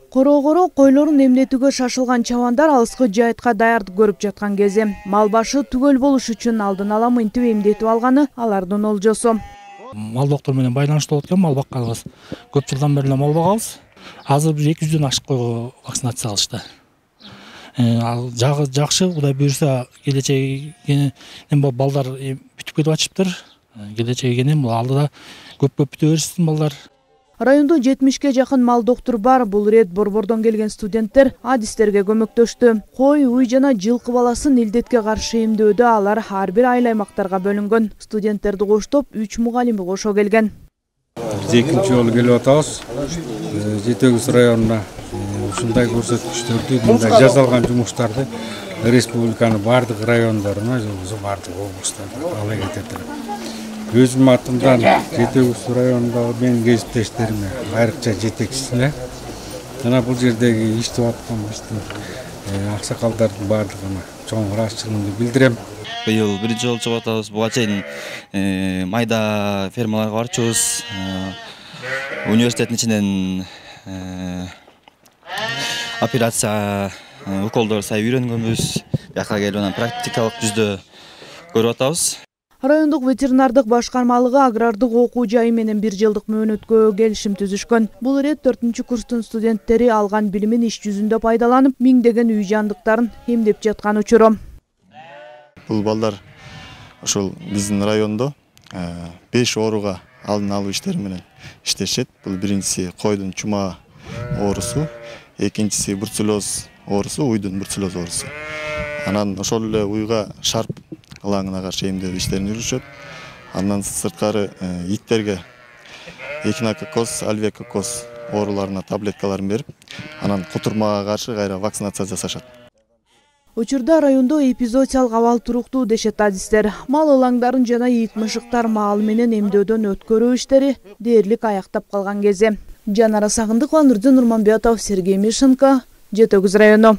Корогоро койлорун эмнетүүгө шашылган чабандар алыскы жайытка даярдык көрүп жаткан кези мал башы түгөл болуш үчүн алдын ала мынтип эмдетип алганы алардын олжосу. Мал доктор менен байланыштуу болуп экен, мал бакканыбыз көп жылдан бери мал багабыз. Азыр 200дөн ашык койго вакцинация алышты. Ал жакшы, Кудай буюрса келечеги балдар бүтүп кетип атышыптыр. Келечеги бул алдыда көп бүтө берсин балдар. Райондо 70ке жакын мал доктор бар. Бул рет Борбордон келген студенттер адистерге көмөктөштү. Кой, уй жана жылкы баласын илдетке каршы эмдөөдө алар ар бир айыл аймактарга бөлүнгөн. Студенттерди коштоп 3 мугалими кошо келген. Экинчи жолу келип атабыз. Жетегүз районуна ушундай көрсөткүчтөрдү, мындай жасалган жумуштарды республиканын бардык райондоруна, бардык облустарда ала кетет. Өзүм атымдан Жетегүз районундагы менин кесиптештериме, айрыкча жетекчисине жана бул жердеги иштеп аткан аксакалдардын бардыгына чоң ыраазычылыгымды билдирем. Быйыл биринчи жолу чыгып атабыз. Буга чейин майда фермаларга барчубуз. Университеттин ичинен операция уколдор сай үйрөнгөнбүз. Бияка келип анан практикалык жүздө көрүп атабыз. Райондук ветеринардык башкармалыгы агрардык окуу жайы менен 1 жылдык мөөнөткө келишим түзүшкөн. Бул рет 4 курстун студенттери алган билимин иш жүзүндө пайдаланып, миңдеген үй жандыктарын эмдеп жаткан учуру. Бул балдар ошол биздин райондо 5 ооруга алдын алуу иштери менен иштешет. Бул биринчиси койдун чума оорусу, экинчиси бруцеллоз оорусу, уйдун бруцеллоз оорусу. Анан ошол эле уйга шарп ылаңына каршы эмдөө иштерин жүргүзүшөт. Андан сырткары иттерге эхинококкоз, альвекоккоз ооруларына таблеткаларын берип, анан кутурмага каршы кайра вакцинация жасашат. Учурда райондо эпизоотиялык абал туруктуу дешет адистер. Мал ылаңдарын жана ит мышыктар маал менен эмдөөдөн өткөрүү иштери дээрлик аяктап калган кези. Жанара Сагындыкова, Нурдин Нурманбетов, Сергей Мишенко, Жетегүз району.